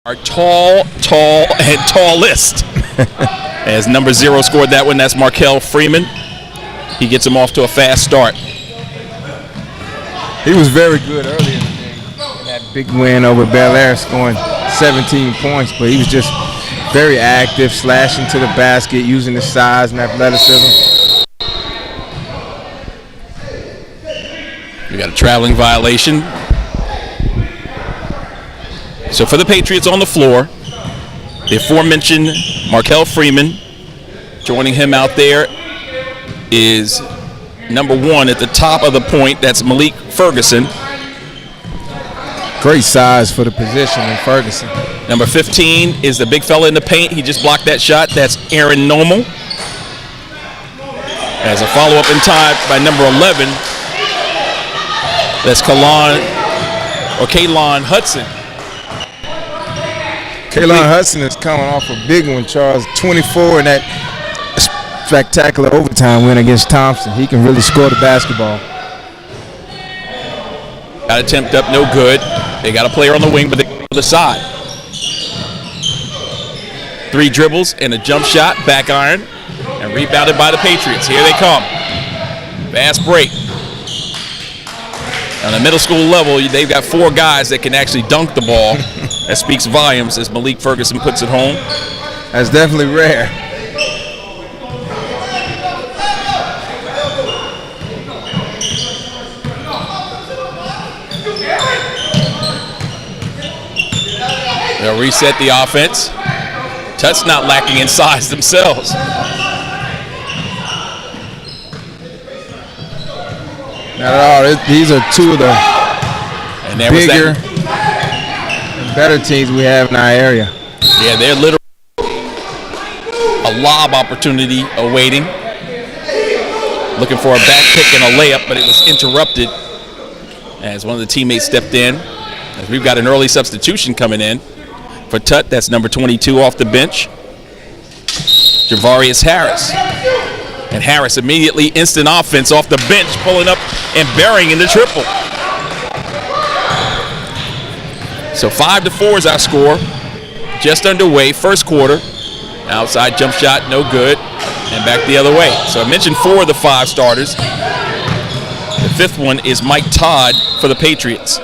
Our tall, and tallest. As number 0 scored that one, that's Markel Freeman. He gets him off to a fast start. He was very good earlier in the game in that big win over Bel Air, scoring 17 points, but he was just very active, slashing to the basket, using his size and athleticism. We got a traveling violation. So for the Patriots on the floor, the aforementioned Markel Freeman. Joining him out there is number 1 at the top of the point. That's Malik Ferguson. Great size for the position in Ferguson. Number 15 is the big fella in the paint. He just blocked that shot. That's Aaron Normal. As a follow-up in time by number 11, that's Kaylon Hudson. Kaylon Hudson is coming off a big one, Charles. 24 in that spectacular overtime win against Thompson. He can really score the basketball. Got attempt up, no good. They got a player on the wing, but they go to the side. 3 dribbles and a jump shot, back iron, and rebounded by the Patriots. Here they come. Fast break. On the middle school level, they've got 4 guys that can actually dunk the ball. That speaks volumes as Malik Ferguson puts it home. That's definitely rare. They'll reset the offense. Tutt's not lacking in size themselves. Not at all. These are 2 of the bigger and better teams we have in our area. Yeah, they're literally a lob opportunity awaiting. Looking for a back pick and a layup, but it was interrupted as one of the teammates stepped in. As we've got an early substitution coming in. For Tutt, that's number 22 off the bench, Javarius Harris. And Harris immediately instant offense off the bench, pulling up and burying in the triple. So 5-4 is our score. Just underway, first quarter. Outside jump shot, no good. And back the other way. So I mentioned 4 of the 5 starters. The 5th one is Mike Todd for the Patriots.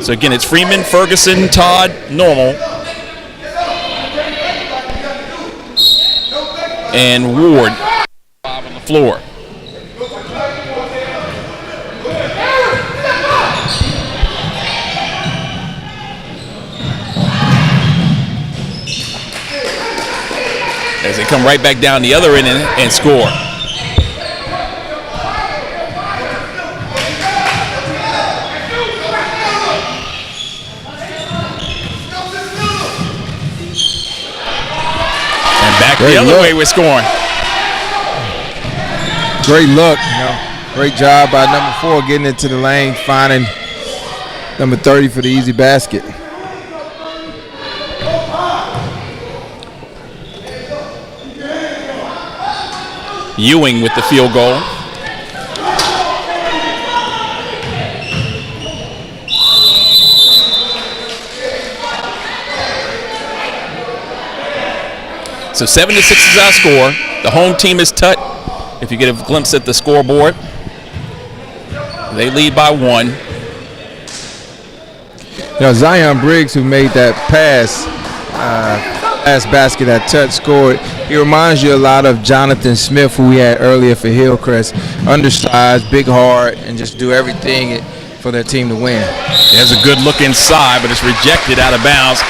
So again, it's Freeman, Ferguson, Todd, Normal, and Ward on the floor. As they come right back down the other end and score. The other way we're scoring. Great look, Great job by number 4 getting into the lane, finding number 30 for the easy basket. Ewing with the field goal. So 7-6 is our score. The home team is Tutt. If you get a glimpse at the scoreboard, they lead by 1. Zion Briggs, who made that pass basket that Tutt scored, he reminds you a lot of Jonathan Smith, who we had earlier for Hillcrest. Undersized, big heart, and just do everything for their team to win. There's a good look inside, but it's rejected out of bounds.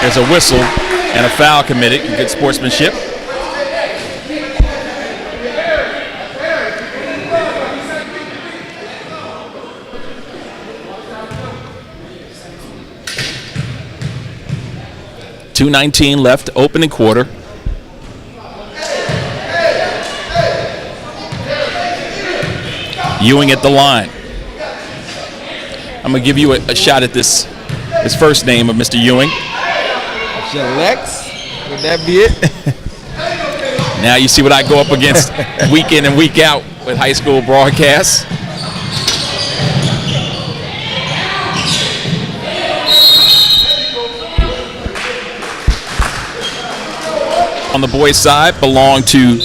There's a whistle and a foul committed. Good sportsmanship. .219 left, opening quarter. Ewing at the line. I'm going to give you a shot at this first name of Mr. Ewing. Lex, would that be it? Now you see what I go up against week in and week out with high school broadcasts. on the boys' side belong to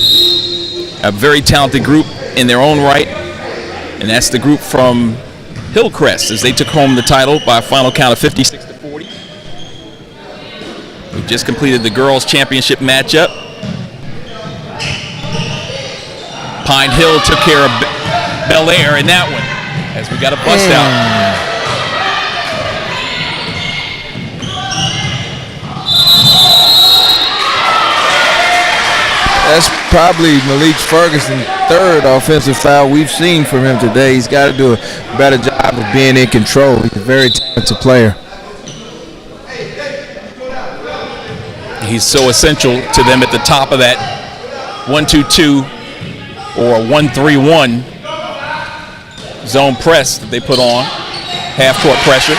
a very talented group in their own right, and that's the group from Hillcrest, as they took home the title by a final count of 56-40. We just completed the girls' championship matchup. Pine Hill took care of Bel Air in that one, as we got a bust out. That's probably Malik Ferguson's third offensive foul we've seen from him today. He's got to do a better job of being in control. He's a very talented player. He's so essential to them at the top of that 1-2-2 or 1-3-1 zone press that they put on. Half-court pressure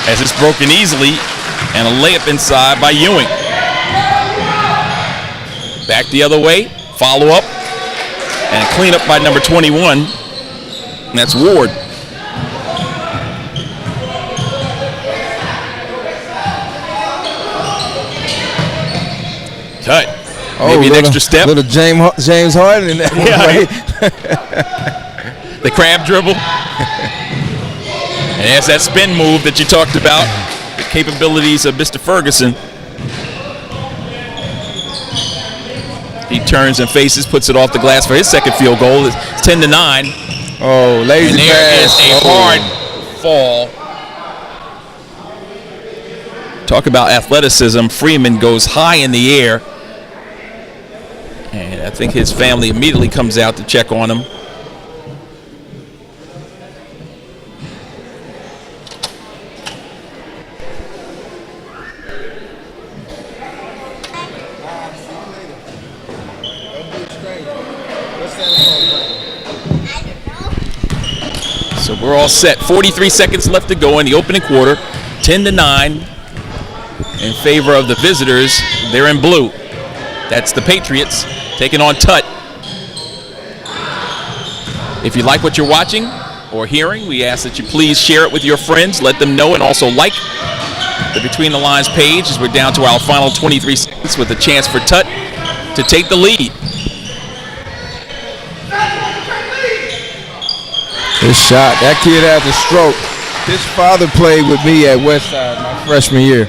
as it's broken easily, and a layup inside by Ewing. Back the other way, follow up, and a cleanup by number 21, and that's Ward. Tutt. Maybe an extra step. Little James Harden in that one. The crab dribble. And that's that spin move that you talked about, the capabilities of Mr. Ferguson. He turns and faces, puts it off the glass for his second field goal. It's 10-9. Oh, lazy and there pass. Is a hard fall. Talk about athleticism. Freeman goes high in the air. And I think his family immediately comes out to check on him. So we're all set. 43 seconds left to go in the opening quarter. 10-9 in favor of the visitors. They're in blue. That's the Patriots taking on Tutt. If you like what you're watching or hearing, we ask that you please share it with your friends. Let them know, and also like the Between the Lines page, as we're down to our final 23 seconds with a chance for Tutt to take the lead. This shot, that kid has a stroke. His father played with me at Westside my freshman year.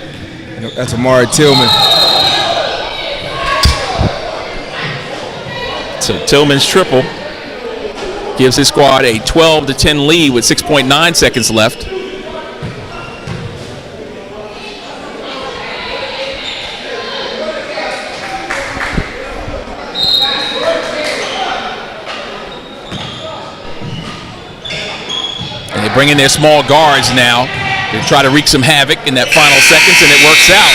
That's Amari Tillman. So Tillman's triple gives his squad a 12-10 lead with 6.9 seconds left. And they bring in their small guards now to try to wreak some havoc in that final seconds, and it works out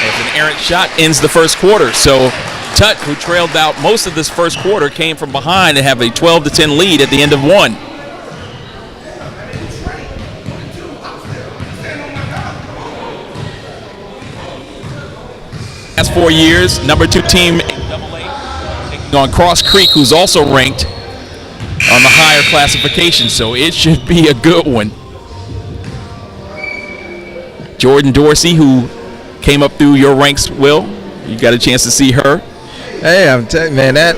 as an errant shot ends the first quarter. So Tutt, who trailed out most of this first quarter, came from behind to have a 12-10 lead at the end of one. Last 4 years, number 2 team in AA, taking on Cross Creek, who's also ranked on the higher classification, so it should be a good one. Jordan Dorsey, who came up through your ranks, Will, you got a chance to see her. Hey, I'm telling you, man,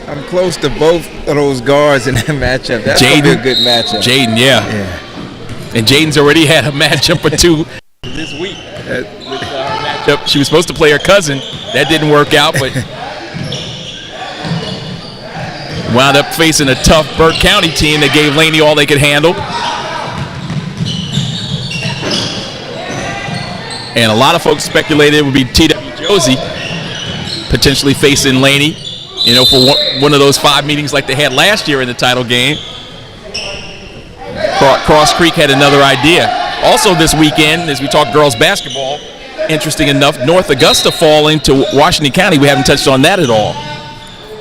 I'm close to both of those guards in that matchup. That's going to be a good matchup. Jaden, yeah. And Jaden's already had a matchup or two this week. Matchup. She was supposed to play her cousin. That didn't work out, but wound up facing a tough Burke County team that gave Laney all they could handle. And a lot of folks speculated it would be T.W. Josie potentially facing Laney, for one of those 5 meetings like they had last year in the title game. Cross Creek had another idea. Also this weekend, as we talk girls basketball, interesting enough, North Augusta falling to Washington County. We haven't touched on that at all.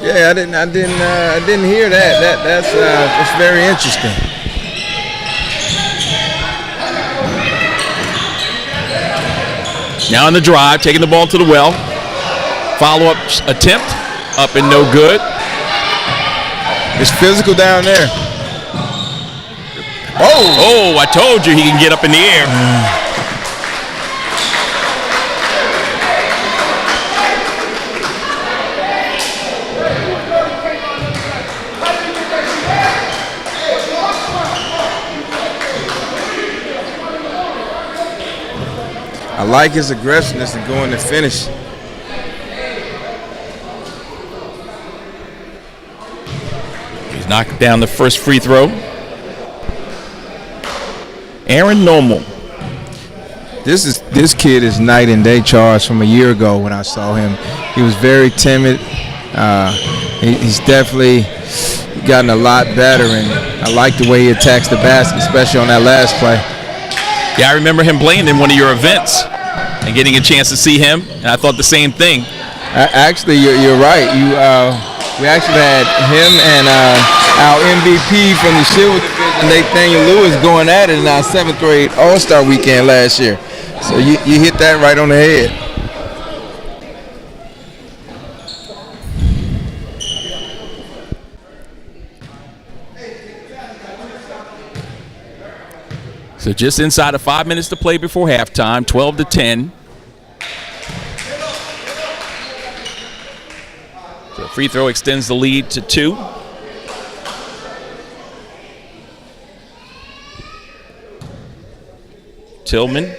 Yeah, I didn't hear that. That's very interesting. Now in the drive, taking the ball to the well. Follow-up attempt, up and no good. It's physical down there. Oh, I told you he can get up in the air. I like his aggressiveness and going to finish. He's knocked down the first free throw. Aaron Normal. This kid is night and day charged from a year ago when I saw him. He was very timid. He's definitely gotten a lot better, and I like the way he attacks the basket, especially on that last play. Yeah, I remember him playing in one of your events and getting a chance to see him, and I thought the same thing. Actually, you're right. We actually had him and our MVP from the Shield Division, Nathaniel Lewis, going at it in our 7th grade All-Star weekend last year. So you hit that right on the head. So just inside of 5 minutes to play before halftime, 12-10. So the free throw extends the lead to 2. Tillman.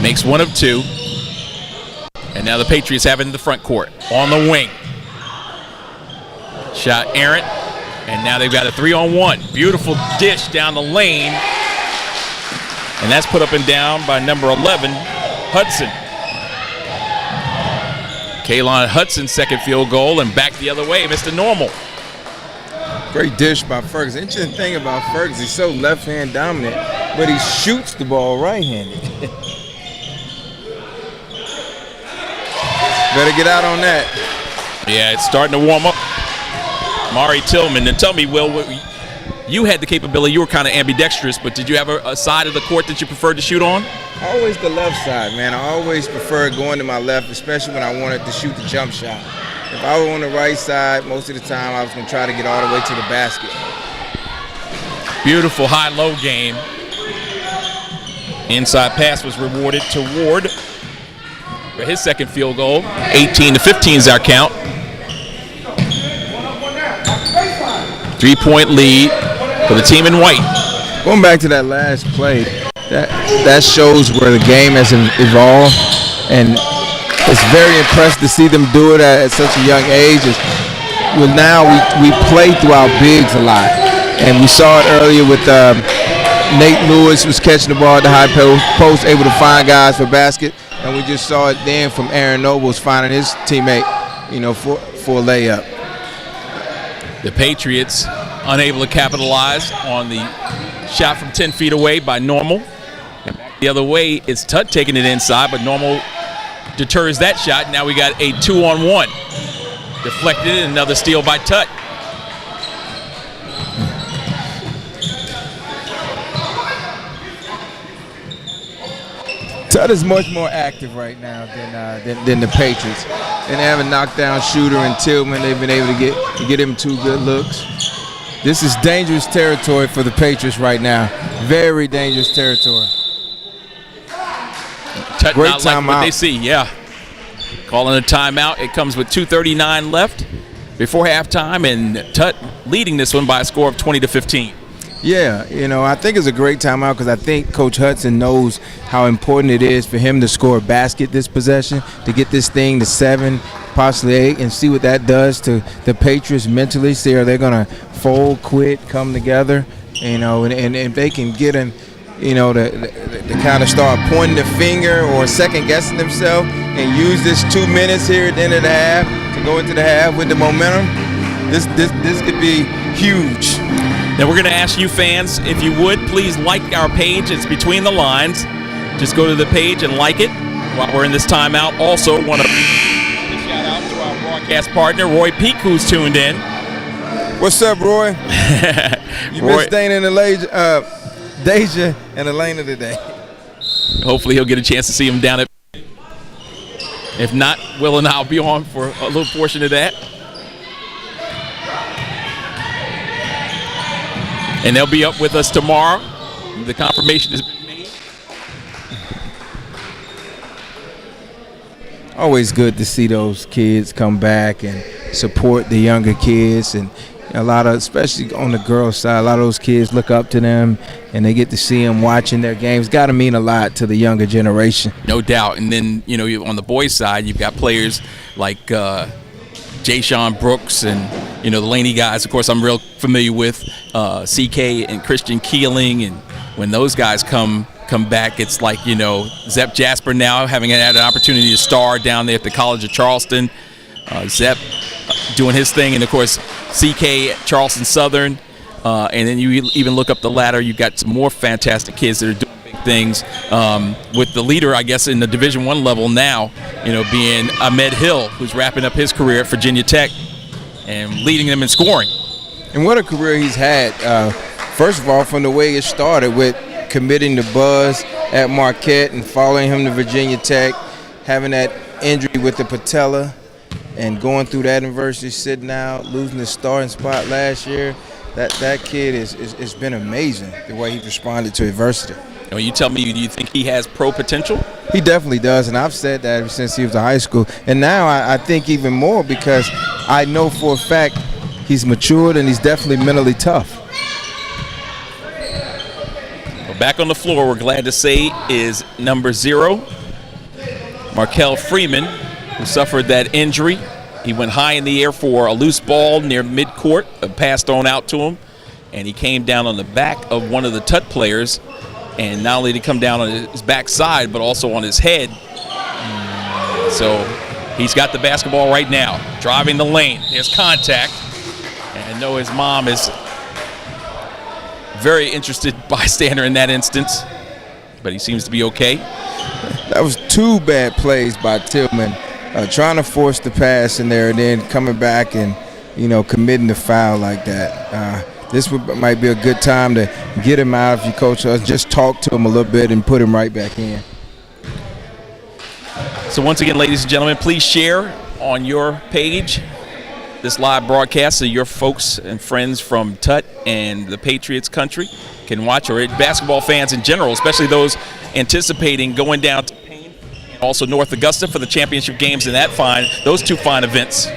Makes 1 of 2. And now the Patriots have it in the front court. On the wing. Shot errant. And now they've got a 3-on-1. Beautiful dish down the lane. And that's put up and down by number 11, Hudson. Kaylon Hudson's second field goal, and back the other way, Mr. Normal. Great dish by Ferguson. Interesting thing about Ferguson, he's so left-hand dominant, but he shoots the ball right-handed. Better get out on that. Yeah, it's starting to warm up. Mari Tillman. And tell me, Will, you had the capability, you were kind of ambidextrous, but did you have a side of the court that you preferred to shoot on? Always the left side, man. I always preferred going to my left, especially when I wanted to shoot the jump shot. If I were on the right side, most of the time I was going to try to get all the way to the basket. Beautiful high-low game. Inside pass was rewarded to Ward for his second field goal. 18-15 is our count. 3-point lead for the team in white. Going back to that last play, that shows where the game has evolved, and it's very impressive to see them do it at such a young age. Well, now we play through our bigs a lot, and we saw it earlier with Nate Lewis was catching the ball at the high post, able to find guys for basket, and we just saw it then from Aaron Nobles finding his teammate, for a layup. The Patriots unable to capitalize on the shot from 10 feet away by Normal. And back the other way, it's Tutt taking it inside, but Normal deters that shot. Now we got a 2-on-1. Deflected, and another steal by Tutt. Tutt is much more active right now than the Patriots. And they have a knockdown shooter in Tillman. They've been able to get him 2 good looks. This is dangerous territory for the Patriots right now. Very dangerous territory. Tutt Great not like what they see, yeah. Calling a timeout. It comes with 2:39 left before halftime, and Tutt leading this one by a score of 20-15. Yeah, I think it's a great timeout because I think Coach Hudson knows how important it is for him to score a basket this possession, to get this thing to 7, possibly 8, and see what that does to the Patriots mentally. See, are they going to fold, quit, come together, and if they can get him, to kind of start pointing the finger or second-guessing themselves and use this 2 minutes here at the end of the half to go into the half with the momentum, this could be huge. Now we're going to ask you fans, if you would, please like our page. It's Between the Lines. Just go to the page and like it while we're in this timeout. Also want to shout out to our broadcast partner, Roy Peak, who's tuned in. What's up, Roy? You missed Dana and Deja and Elena today. Hopefully he'll get a chance to see him down at. If not, Will and I'll be on for a little portion of that. And they'll be up with us tomorrow. The confirmation has been made. Always good to see those kids come back and support the younger kids, and a lot of, especially on the girls' side, a lot of those kids look up to them, and they get to see them watching their games. Got to mean a lot to the younger generation. No doubt. And then, on the boys' side, you've got players like Jay Sean Brooks and, the Laney guys, of course, I'm real familiar with, CK and Christian Keeling. And when those guys come back, it's like, Zep Jasper now having had an opportunity to star down there at the College of Charleston. Zep doing his thing, and of course CK at Charleston Southern, and then you even look up the ladder, you've got some more fantastic kids that are doing big things, with the leader, I guess, in the Division I level now, being Ahmed Hill, who's wrapping up his career at Virginia Tech and leading them in scoring. And what a career he's had. First of all, from the way it started with committing to Buzz at Marquette and following him to Virginia Tech, having that injury with the patella, and going through that adversity, sitting out, losing his starting spot last year. That kid it's been amazing the way he responded to adversity. And when you tell me, do you think he has pro potential? He definitely does, and I've said that ever since he was in high school. And now I think even more, because I know for a fact he's matured and he's definitely mentally tough. Well, back on the floor, we're glad to say, is number 0, Markel Freeman, who suffered that injury. He went high in the air for a loose ball near midcourt, passed on out to him, and he came down on the back of one of the Tutt players. And not only did he come down on his backside, but also on his head. So he's got the basketball right now, driving the lane. There's contact. And I know his mom is very interested bystander in that instance, but he seems to be okay. That was 2 bad plays by Tillman, trying to force the pass in there and then coming back and, committing the foul like that. This might be a good time to get him out if you coach us. Just talk to him a little bit and put him right back in. So once again, ladies and gentlemen, please share on your page this live broadcast so your folks and friends from Tutt and the Patriots country can watch, or basketball fans in general, especially those anticipating going down to Payne and also North Augusta for the championship games in those 2 fine events.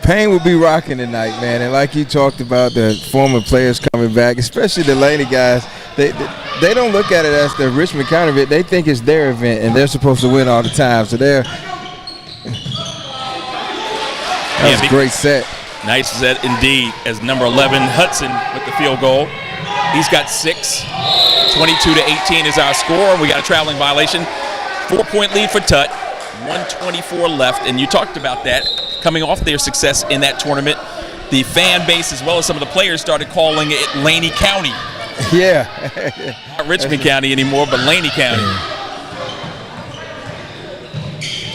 Payne will be rocking tonight, man. And like you talked about, the former players coming back, especially the Laney guys, they don't look at it as the Richmond County event. They think it's their event, and they're supposed to win all the time. So that was a great set. Nice set indeed, as number 11, Hudson, with the field goal. He's got 6. 22-18 is our score. We got a traveling violation. 4-point lead for Tutt. 1:24 left, and you talked about that. Coming off their success in that tournament, the fan base as well as some of the players started calling it Laney County. Yeah. Not Richmond County anymore, but Laney County.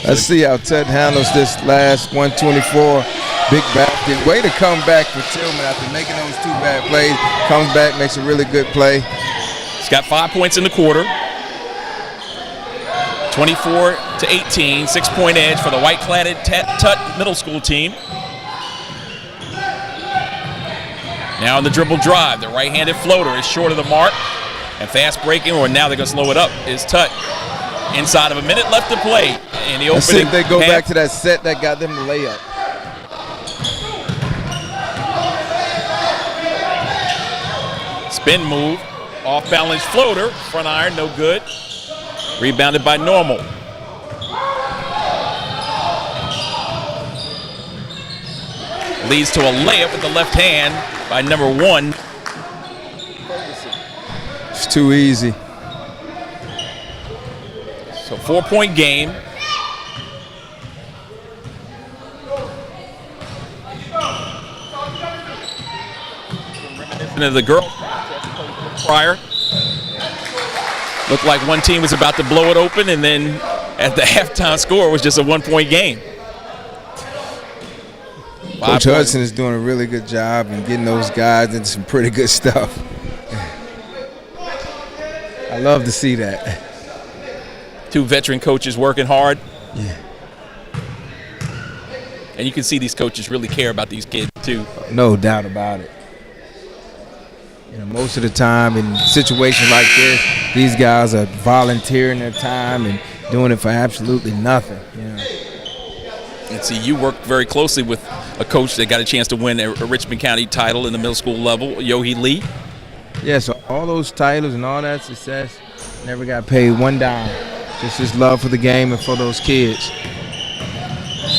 Let's see how Tutt handles this last 124. Big basket. Way to come back for Tillman after making those 2 bad plays. Comes back, makes a really good play. He's got 5 points in the quarter. 24-18, 6-point edge for the white-cladded Tutt middle school team. Now on the dribble drive, the right-handed floater is short of the mark. And fast breaking, or now they're going to slow it up, is Tutt. Inside of a minute left to play. In the opening Let's see if they go half. back to that set that got them the layup. Spin move, off-balance floater, front iron, no good. Rebounded by Normal. Leads to a layup with the left hand by number 1. It's too easy. So 4-point game. Reminiscent of the girl prior. Looked like one team was about to blow it open, and then at the halftime score was just a 1-point game. Coach Hudson is doing a really good job in getting those guys into some pretty good stuff. I love to see that. 2 veteran coaches working hard. Yeah. And you can see these coaches really care about these kids too. No doubt about it. Most of the time in situations like this, these guys are volunteering their time and doing it for absolutely nothing. And see, you worked very closely with a coach that got a chance to win a Richmond County title in the middle school level, Yohi Lee. Yeah, so all those titles and all that success, never got paid one dime. Just his love for the game and for those kids.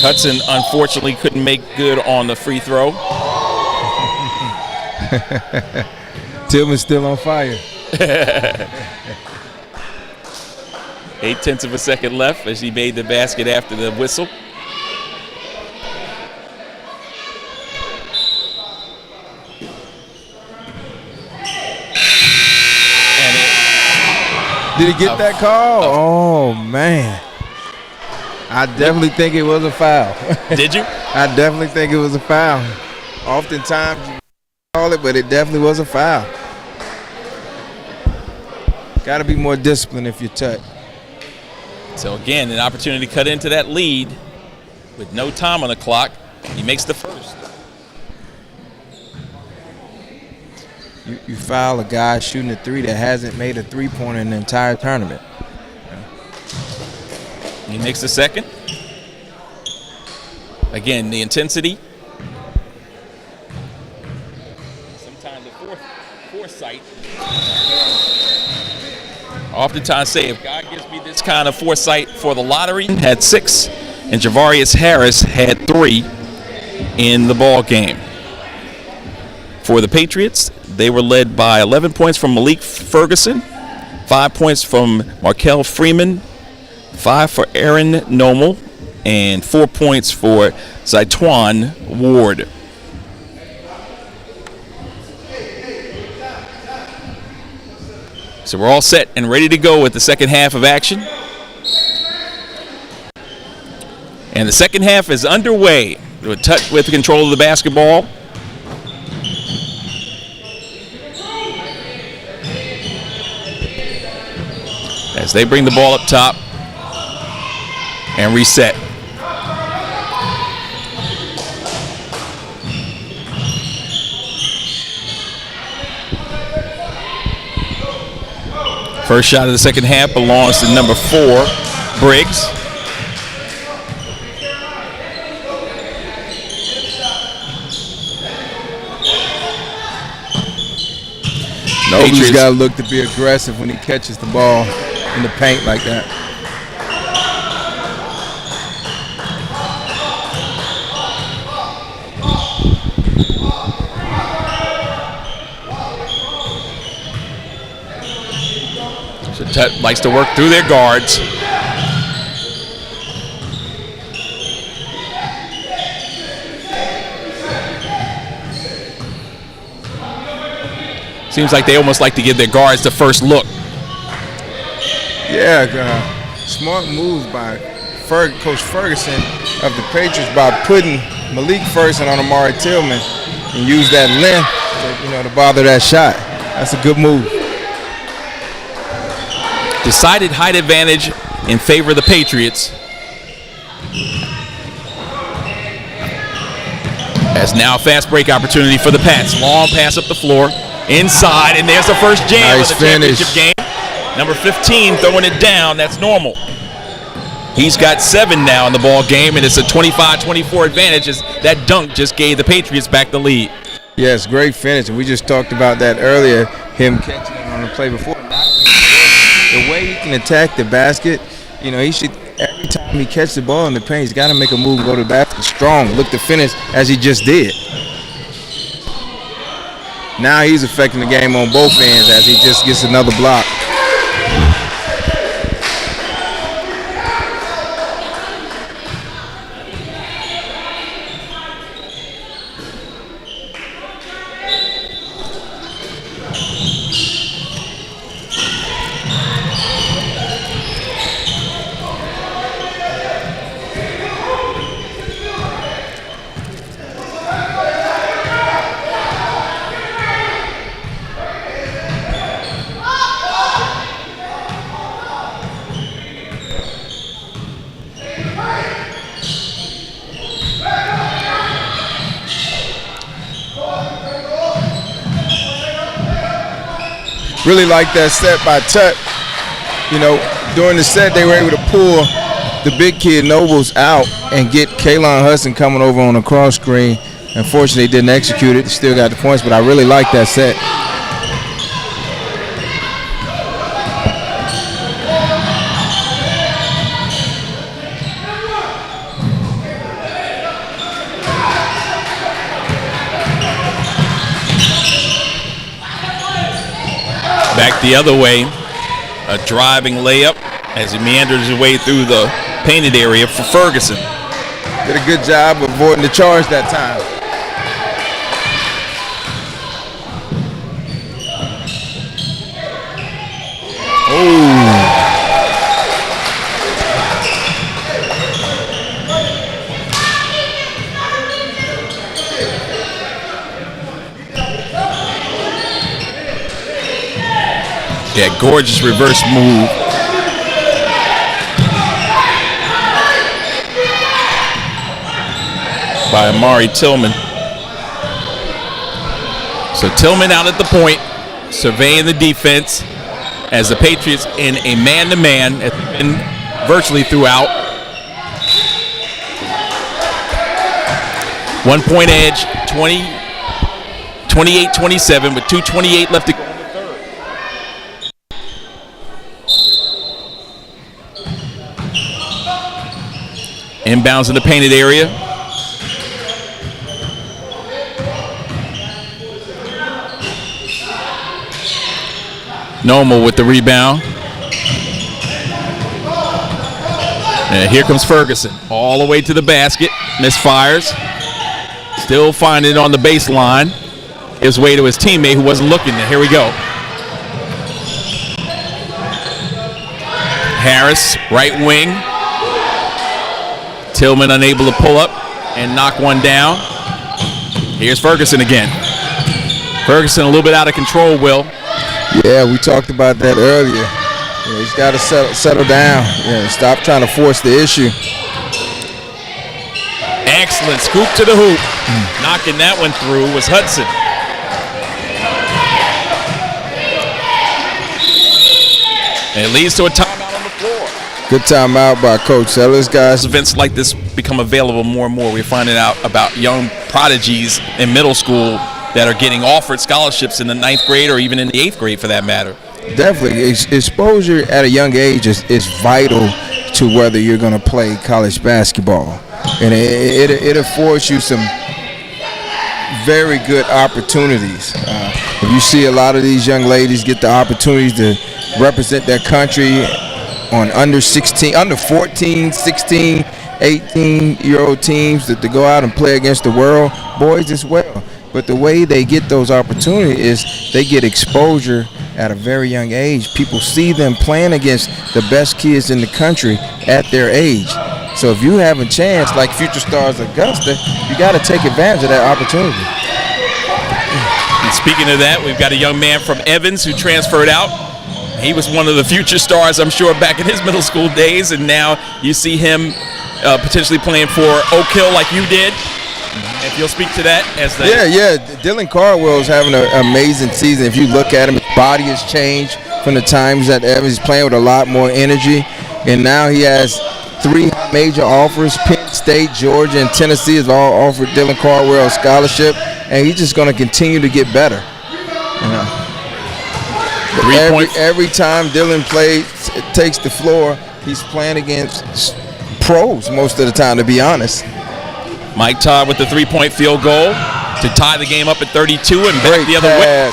Hudson unfortunately couldn't make good on the free throw. Tillman's still on fire. 0.8 of a second left as he made the basket after the whistle. Did he get that call? Oh, man. I definitely think it was a foul. Did you? I definitely think it was a foul. Oftentimes you call it, but it definitely was a foul. Got to be more disciplined if you're Tutt. So again, an opportunity to cut into that lead with no time on the clock. He makes the first. You foul a guy shooting a three that hasn't made a three-pointer in the entire tournament. He makes the second. Again, the intensity. Sometimes the foresight. I oftentimes say if God gives me this kind of foresight for the lottery, had 6, and Javarius Harris had 3 in the ball game. For the Patriots, they were led by 11 points from Malik Ferguson, 5 points from Markel Freeman, 5 for Aaron Nomel, and 4 points for Zaitwan Ward. So we're all set and ready to go with the second half of action. And the second half is underway with Tutt with control of the basketball. As they bring the ball up top and reset. First shot of the second half belongs to number 4, Briggs. Nobody's got to look to be aggressive when he catches the ball in the paint like that. So Tutt likes to work through their guards. Seems like they almost like to give their guards the first look. Yeah, smart moves by Coach Ferguson of the Patriots by putting Malik Ferguson on Amari Tillman and use that length to bother that shot. That's a good move. Decided height advantage in favor of the Patriots. As now a fast break opportunity for the Pats. Long pass up the floor, inside, and there's the first jam of the championship game. Number 15 throwing it down. That's normal. He's got 7 now in the ball game, and it's a 25-24 advantage as that dunk just gave the Patriots back the lead. Yes, great finish, and we just talked about that earlier, him catching it on the play before. The way he can attack the basket, he should, every time he catches the ball in the paint, he's got to make a move and go to the basket strong, look to finish as he just did. Now he's affecting the game on both ends as he just gets another block. Really like that set by Tutt. During the set they were able to pull the big kid Noble's out and get Kalon Hudson coming over on a cross screen. Unfortunately, didn't execute it. Still got the points, but I really like that set. Back the other way, a driving layup as he meanders his way through the painted area for Ferguson. Did a good job avoiding the charge that time. Oh. Yeah, gorgeous reverse move. By Amari Tillman. So Tillman out at the point, surveying the defense as the Patriots in a man-to-man and virtually throughout. 1 point edge, 28-27 with 2:28 left to go. Inbounds in the painted area. Nomal with the rebound. And here comes Ferguson all the way to the basket. Misfires. Still finding it on the baseline. His way to his teammate who wasn't looking there. Here we go. Harris, right wing. Tillman unable to pull up and knock one down. Here's Ferguson again. Ferguson a little bit out of control, Will. Yeah, we talked about that earlier. Yeah, he's got to settle down. Yeah, stop trying to force the issue. Excellent scoop to the hoop. Knocking that one through was Hudson. And it leads to a timeout on the floor. Good timeout by Coach. Tell those guys. Events like this become available more and more. We're finding out about young prodigies in middle school that are getting offered scholarships in the 9th grade or even in the 8th grade for that matter. Definitely. Exposure at a young age is vital to whether you're going to play college basketball. And it affords you some very good opportunities. If you see a lot of these young ladies get the opportunities to represent their country on under 14, 16, 18-year-old teams to go out and play against the world, boys as well. But the way they get those opportunities is they get exposure at a very young age. People see them playing against the best kids in the country at their age. So if you have a chance, like Future Stars Augusta, you got to take advantage of that opportunity. And speaking of that, we've got a young man from Evans who transferred out. He was one of the future stars, I'm sure, back in his middle school days, and now you see him potentially playing for Oak Hill like you did. If you'll speak to that as the yeah. Dylan Cardwell is having an amazing season. If you look at him, his body has changed from the times that Evans. He's playing with a lot more energy, and now he has 3 major offers. Penn State, Georgia, and Tennessee has all offered Dylan Cardwell a scholarship, and he's just going to continue to get better. You know. Every time Dylan takes the floor, he's playing against pros most of the time, to be honest. Mike Todd with the 3-point field goal to tie the game up at 32 and back the other way.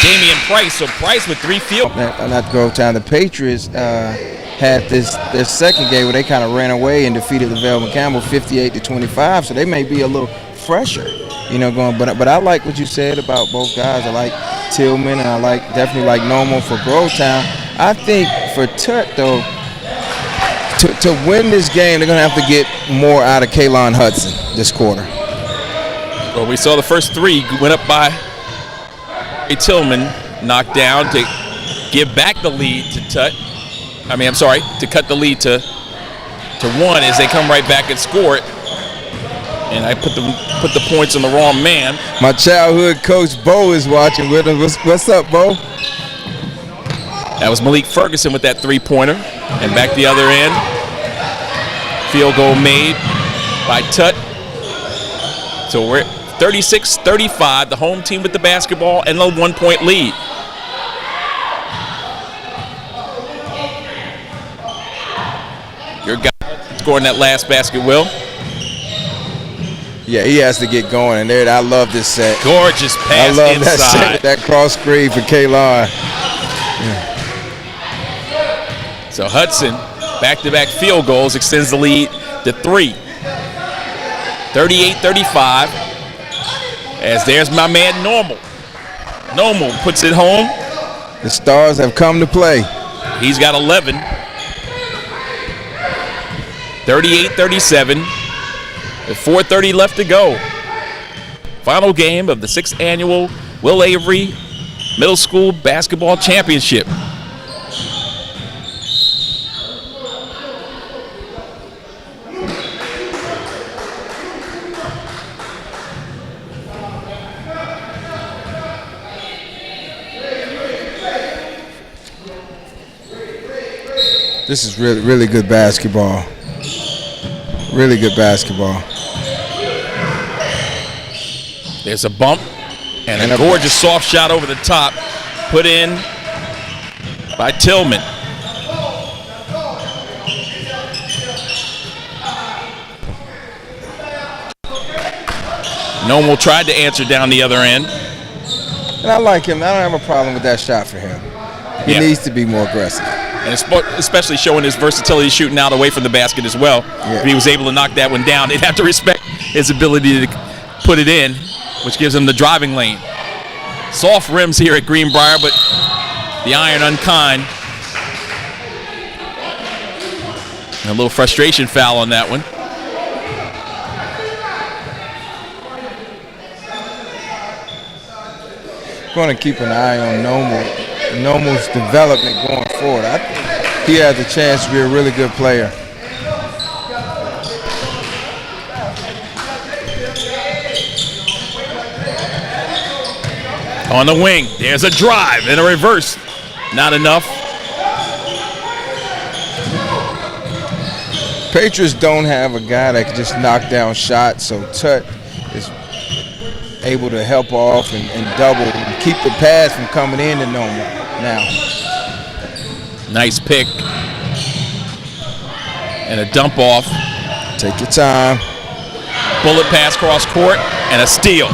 Damian Price, so Price with 3 field goals. Not to go over time, the Patriots had their second game where they kind of ran away and defeated the Velma Campbell 58-25, so they may be a little fresher, going. But I like what you said about both guys. I like Tillman and I definitely like Normal for Grovetown. I think for Tutt though, to win this game, they're going to have to get more out of Kalon Hudson this quarter. Well, we saw the first 3 went up by Tillman, knocked down to give back the lead to Tutt. To cut the lead to 1 as they come right back and score it. And I put the points on the wrong man. My childhood coach Bo is watching with us. What's up, Bo? That was Malik Ferguson with that three-pointer. And back the other end. Field goal made by Tutt. So we're 36-35, the home team with the basketball and a 1-point lead. Your guy scoring that last basket, Will. Yeah, he has to get going. And there, I love this set. Gorgeous pass I love inside. that set, that cross screen for Kaylon. Yeah. So Hudson, back-to-back field goals, extends the lead to 3. 38-35. As there's my man Normal. Normal puts it home. The Stars have come to play. He's got 11. 38-37. With 4:30 left to go. Final game of the 6th annual Will Avery Middle School Basketball Championship. This is really, really good basketball. Really good basketball. There's a bump and a gorgeous soft shot over the top, put in by Tillman. Nomal tried to answer down the other end. And I like him. I don't have a problem with that shot for him. He needs to be more aggressive. And especially showing his versatility shooting out away from the basket as well. Yeah. If he was able to knock that one down, they'd have to respect his ability to put it in, which gives him the driving lane. Soft rims here at Greenbrier, but the iron unkind. And a little frustration foul on that one. Going to keep an eye on Nomal's development going forward. I think he has a chance to be a really good player. On the wing, there's a drive and a reverse. Not enough. Patriots don't have a guy that can just knock down shots, so Tutt is able to help off and double and keep the pass from coming in to Nomal now. Nice pick. And a dump off. Take your time. Bullet pass cross court and a steal.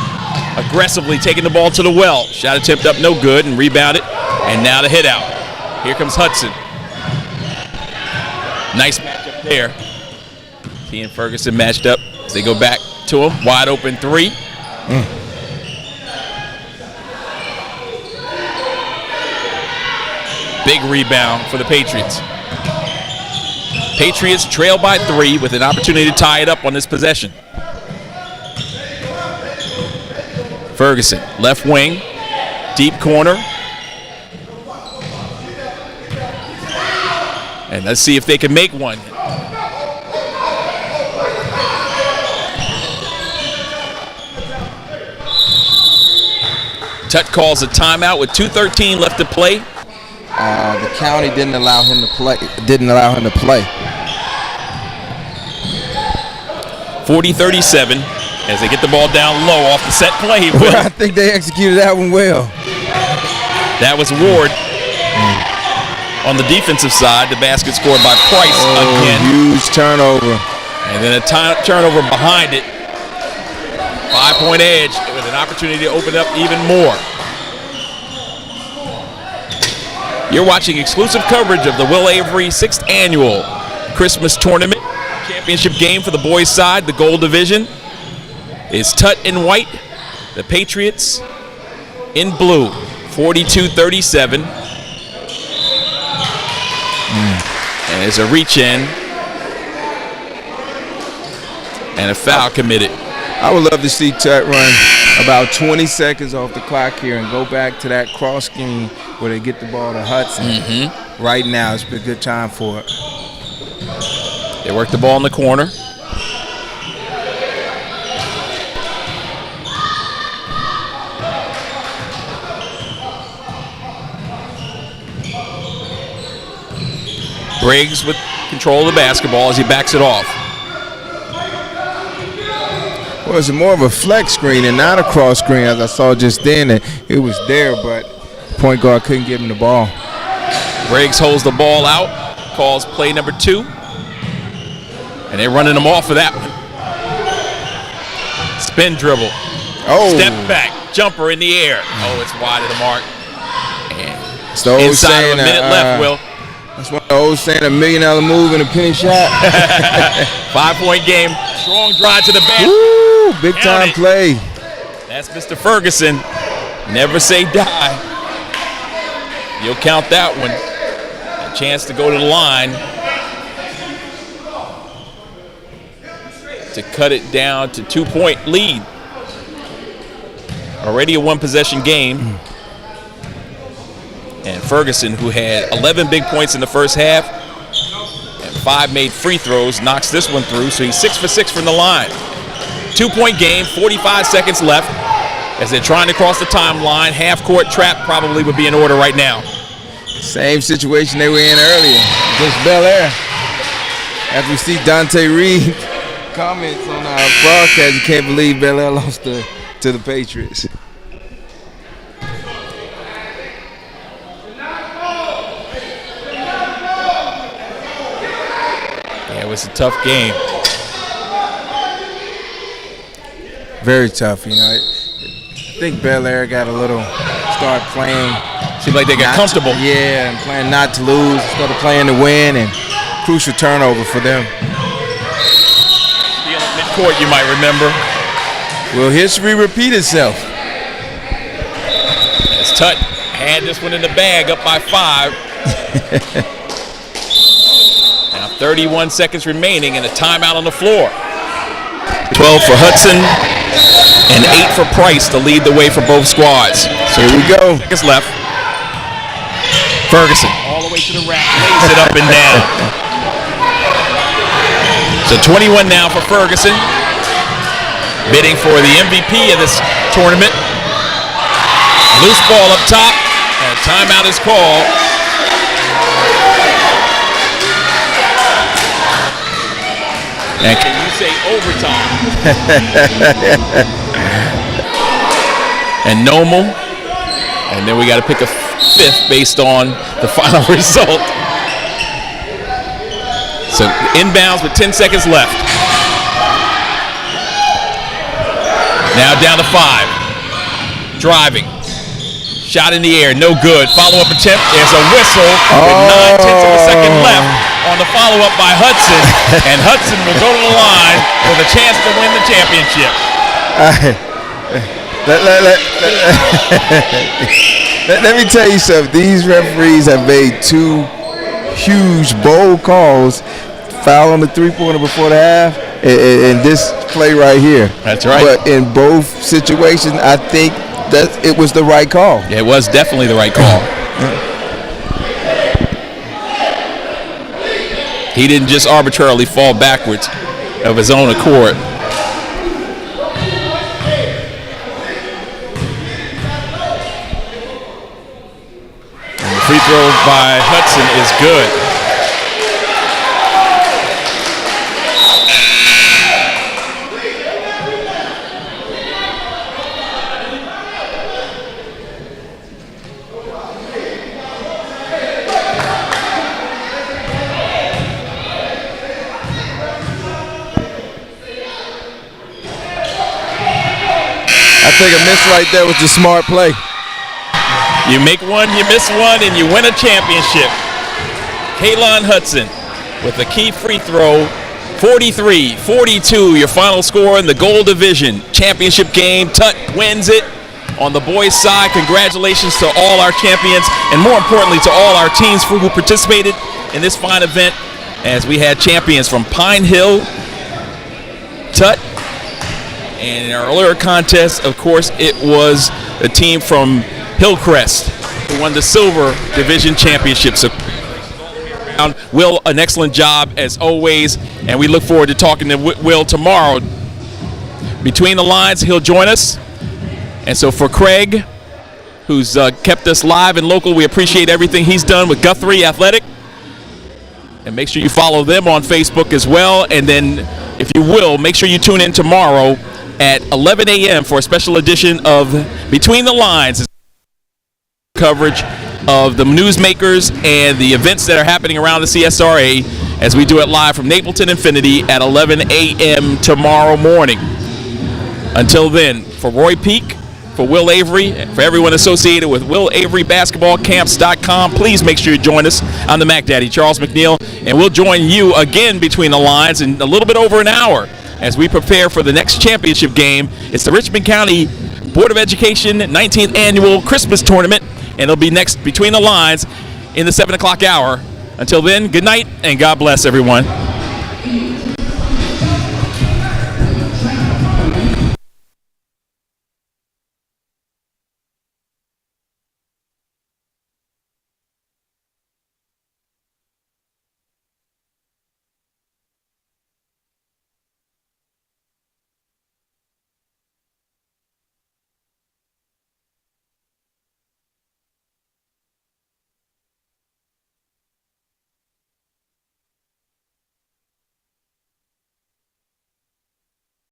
Aggressively taking the ball to the well. Shot attempt up no good and rebounded. And now the hit out. Here comes Hudson. Nice matchup there. He and Ferguson matched up as they go back to him. Wide open three. Big rebound for the Patriots. Patriots trail by 3 with an opportunity to tie it up on this possession. Ferguson, left wing, deep corner. And let's see if they can make one. Tutt calls a timeout with 2:13 left to play. The county didn't allow him to play. 40-37 as they get the ball down low off the set play. Well, I think they executed that one well. That was Ward. On the defensive side, the basket scored by Price again. Huge turnover. And then a turnover behind it. 5-point edge with an opportunity to open up even more. You're watching exclusive coverage of the Will Avery 6th Annual Christmas Tournament. Championship game for the boys' side, the gold division, is Tutt in white, the Patriots in blue. 42-37. And there's a reach in and a foul committed. I would love to see Tutt run about 20 seconds off the clock here and go back to that cross scheme where they get the ball to Hudson. Right now, it's been a good time for it. They work the ball in the corner. Briggs with control of the basketball as he backs it off. Well, it's more of a flex screen and not a cross screen, as I saw just then. That it was there, but point guard couldn't give him the ball. Briggs holds the ball out, calls play number 2, and they're running him off for that one. Spin dribble. Oh. Step back. Jumper in the air. Oh, it's wide of the mark. And it's the old inside saying, of a minute left, Will. That's what the old saying, $1 million move and a penny shot. 5-point game. Strong drive to the basket. Woo, big time play. That's Mr. Ferguson. Never say die. You'll count that one. A chance to go to the line to cut it down to 2-point lead. Already a 1-possession game. And Ferguson, who had 11 big points in the first half and 5 made free throws, knocks this one through. So he's 6 for 6 from the line. 2-point game, 45 seconds left as they're trying to cross the timeline. Half-court trap probably would be in order right now. Same situation they were in earlier against Bel Air. As we see Dante Reed comments on our broadcast, you can't believe Bel Air lost to the Patriots. Yeah, it was a tough game. Very tough, you know. I think Bel Air got a little, start playing. Seemed like they got comfortable. And playing not to lose instead of playing to win, and crucial turnover for them. Steal at midcourt, you might remember. Will history repeat itself? As Tutt had this one in the bag, up by 5. Now 31 seconds remaining and a timeout on the floor. 12 for Hudson and 8 for Price to lead the way for both squads. So here we go. Seconds left. Ferguson all the way to the rack, lays it up and down. So 21 now for Ferguson, bidding for the MVP of this tournament. Loose ball up top, and a timeout is called. And can you say overtime? And Nomal, and then we got to pick a 5th based on the final result. So inbounds with 10 seconds left. Now down to 5. Driving. Shot in the air, no good. Follow-up attempt, there's a whistle with 9/10 of a second left on the follow-up by Hudson. And Hudson will go to the line with a chance to win the championship. Let me tell you something. These referees have made 2 huge, bold calls. Foul on the 3-pointer before the half, and this play right here. That's right. But in both situations, I think that it was the right call. Yeah, it was definitely the right call. He didn't just arbitrarily fall backwards of his own accord. And the free throw by Hudson is good. I think a miss right there was the smart play. You make one, you miss one, and you win a championship. Kalon Hudson with a key free throw. 43-42, your final score in the Gold Division championship game. Tutt wins it. On the boys' side, congratulations to all our champions, and more importantly to all our teams who participated in this fine event, as we had champions from Pine Hill, Tutt, and in our earlier contest, of course, it was a team from Hillcrest who won the Silver Division Championship. So, Will, an excellent job as always, and we look forward to talking to Will tomorrow. Between the lines, he'll join us. And so for Craig, who's kept us live and local, we appreciate everything he's done with Guthrie Athletic. And make sure you follow them on Facebook as well. And then, if you will, make sure you tune in tomorrow at 11 a.m. for a special edition of Between the Lines. Coverage of the newsmakers and the events that are happening around the CSRA as we do it live from Napleton Infinity at 11 a.m. tomorrow morning. Until then, for Roy Peak, for Will Avery, and for everyone associated with WillAveryBasketballCamps.com, please make sure you join us. I'm the Mac Daddy, Charles McNeil, and we'll join you again between the lines in a little bit over an hour as we prepare for the next championship game. It's the Richmond County Board of Education 19th Annual Christmas Tournament, and it'll be next between the lines in the 7 o'clock hour. Until then, good night and God bless everyone.